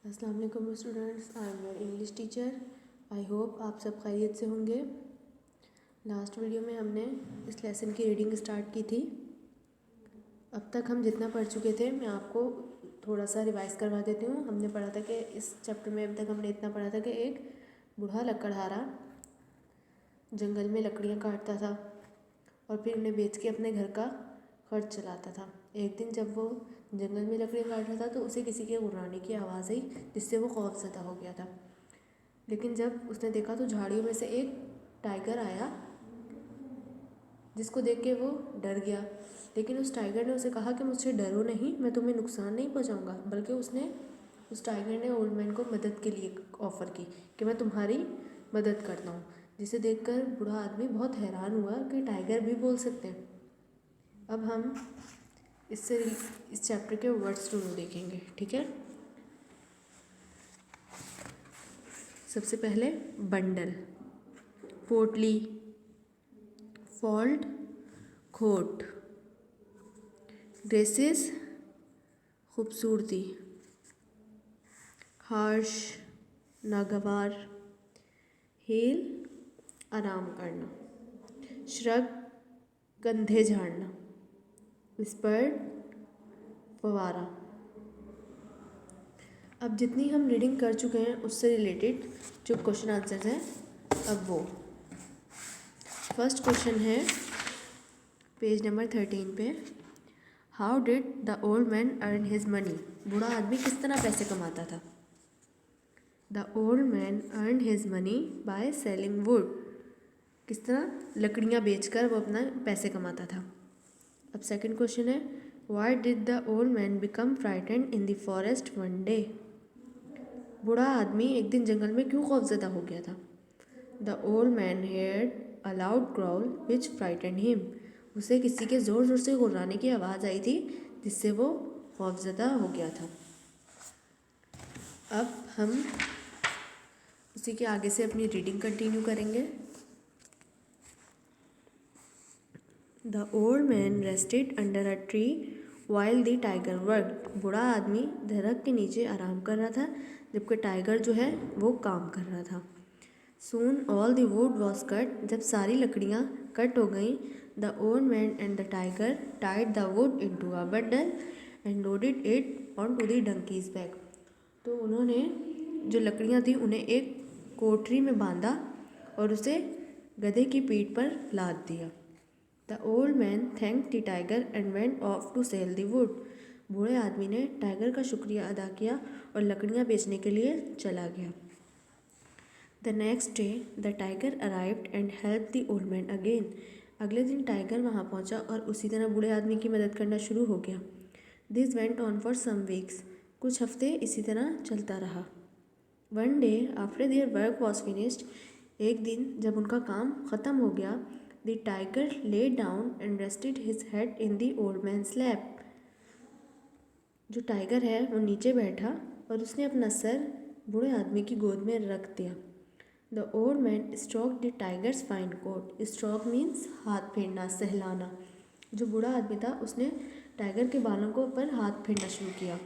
अस्सलाम वालेकुम students, I am your English teacher. I hope आप सब खैरियत से होंगे। लास्ट वीडियो में हमने इस लेसन की रीडिंग स्टार्ट की थी। अब तक हम जितना पढ़ चुके थे मैं आपको थोड़ा सा रिवाइज़ करवा देती हूँ। हमने पढ़ा था कि इस चैप्टर में अब तक हमने इतना पढ़ा था कि एक बूढ़ा लकड़हारा जंगल में लकड़ियाँ काटता था और फिर उन्हें बेच के अपने घर का खर्च चलाता था। एक दिन जब वो जंगल में लकड़ियाँ काट रहा था तो उसे किसी के गुर्राने की आवाज़ आई, जिससे वो खौफज़दा हो गया था। लेकिन जब उसने देखा तो झाड़ियों में से एक टाइगर आया, जिसको देख के वो डर गया। लेकिन उस टाइगर ने उसे कहा कि मुझसे डरो नहीं, मैं तुम्हें नुकसान नहीं पहुंचाऊंगा। बल्कि उस टाइगर ने ओल्ड मैन को मदद के लिए ऑफ़र की कि मैं तुम्हारी मदद करता हूँ। जिसे देखकर बूढ़ा आदमी बहुत हैरान हुआ कि टाइगर भी बोल सकते हैं। अब हम इस चैप्टर के वर्ड्स दोनों देखेंगे, ठीक है। सबसे पहले बंडल, पोटली, फॉल्ट खोट, ग्रेसेस खूबसूरती, हार्श नागवार, हेल आराम करना, श्रग कंधे झाड़ना, विस्पर्ड फवारा। अब जितनी हम रीडिंग कर चुके हैं उससे रिलेटेड जो क्वेश्चन आंसर्स हैं, अब वो फर्स्ट क्वेश्चन है पेज नंबर 13 पे। How did the old man earn his money? बूढ़ा आदमी किस तरह पैसे कमाता था? The old man earn his money by selling would. किस तरह? लकड़ियाँ बेचकर वो अपना पैसे कमाता था। अब सेकंड क्वेश्चन है why did the old man become frightened in the forest one day? बूढ़ा आदमी एक दिन जंगल में क्यों खौफजदा हो गया था? The old man heard a loud growl which frightened him. उसे किसी के ज़ोर ज़ोर से गुर्राने की आवाज़ आई थी, जिससे वो खौफजदा हो गया था। अब हम उसी के आगे से अपनी रीडिंग कंटिन्यू करेंगे। The old man rested under a tree while the tiger worked. बूढ़ा आदमी दरख्त के नीचे आराम कर रहा था, जबकि टाइगर जो है वो काम कर रहा था। Soon all the wood was cut. जब सारी लकड़ियाँ कट हो गईं, the old man and the tiger tied the wood into a bundle and loaded it onto the donkey's back. तो उन्होंने जो लकड़ियाँ थी उन्हें एक कोठरी में बांधा और उसे गधे की पीठ पर लाद दिया। The old man thanked the tiger and went off to sell the wood. बूढ़े आदमी ने टाइगर का शुक्रिया अदा किया और लकड़ियाँ बेचने के लिए चला गया। The next day the tiger arrived and help the old man again. अगले दिन टाइगर वहाँ पहुँचा और उसी तरह बूढ़े आदमी की मदद करना शुरू हो गया। This went on for some weeks. कुछ हफ्ते इसी तरह चलता रहा। One day after their work was finished. एक दिन जब उनका काम ख़त्म हो गया, the tiger lay down and rested his head in the old man's lap. जो टाइगर है वो नीचे बैठा और उसने अपना सर बूढ़े आदमी की गोद में रख दिया। The old man stroked the tiger's fine coat. Stroke means हाथ फेरना, सहलाना। जो बूढ़ा आदमी था उसने टाइगर के बालों को पर हाथ फेरना शुरू किया।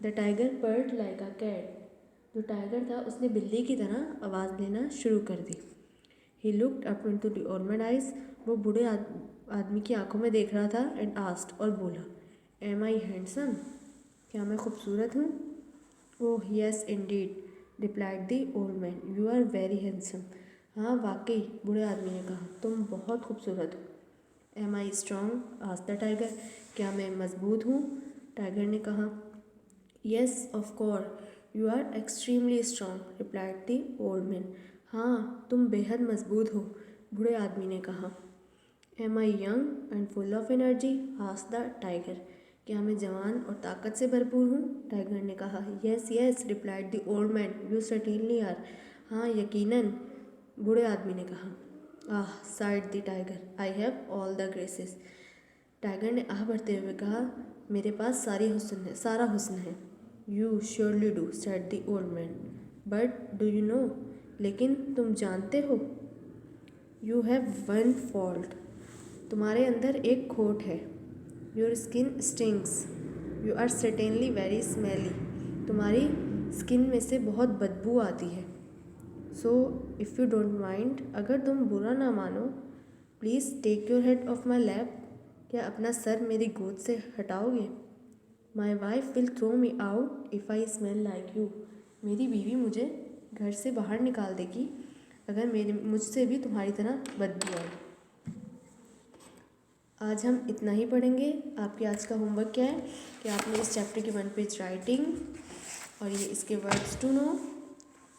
The tiger purred like a cat. जो टाइगर था उसने बिल्ली की तरह आवाज़ देना शुरू कर दी। He looked up into the old man eyes. वो बूढ़े आदमी की आंखों में देख रहा था एंड आस्क्ड, और बोला, एम आई हैंडसम? क्या मैं खूबसूरत हूँ? Oh yes indeed replied the old man, you are very handsome. हाँ वाकई, बूढ़े आदमी ने कहा, तुम बहुत खूबसूरत हो। Am I strong? Asked the tiger. क्या मैं मजबूत हूँ? टाइगर ने कहा। Yes of course you are extremely strong replied the old man. हाँ तुम बेहद मजबूत हो, बूढ़े आदमी ने कहा। Am I young and full of energy? Asked the tiger. क्या मैं जवान और ताकत से भरपूर हूँ? टाइगर ने कहा। Yes yes replied the old man, you certainly are. हाँ यकीनन, बूढ़े आदमी ने कहा। Ah sighed the tiger, I have all the graces. Tiger ने आह भरते हुए कहा, मेरे पास सारा हुस्न है। You surely do said the old man, but do you know? लेकिन तुम जानते हो? You have one fault. तुम्हारे अंदर एक खोट है। Your skin stinks. You are certainly very smelly. तुम्हारी स्किन में से बहुत बदबू आती है। So if you don't mind, अगर तुम बुरा ना मानो, please take your head off my lap. क्या अपना सर मेरी गोद से हटाओगे? My wife will throw me out if I smell like you. मेरी बीवी मुझे घर से बाहर निकाल देगी अगर मुझसे भी तुम्हारी तरह बदबू आए। आज हम इतना ही पढ़ेंगे। आपके आज का होमवर्क क्या है कि आपने इस चैप्टर की 1 पेज राइटिंग और ये इसके वर्ड्स टू नो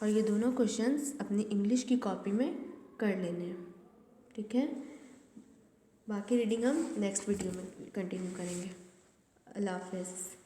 और ये दोनों क्वेश्चंस अपनी इंग्लिश की कॉपी में कर लेने हैं। ठीक है, बाकी रीडिंग हम नेक्स्ट वीडियो में कंटिन्यू करेंगे। अल्लाह हाफ़िज़।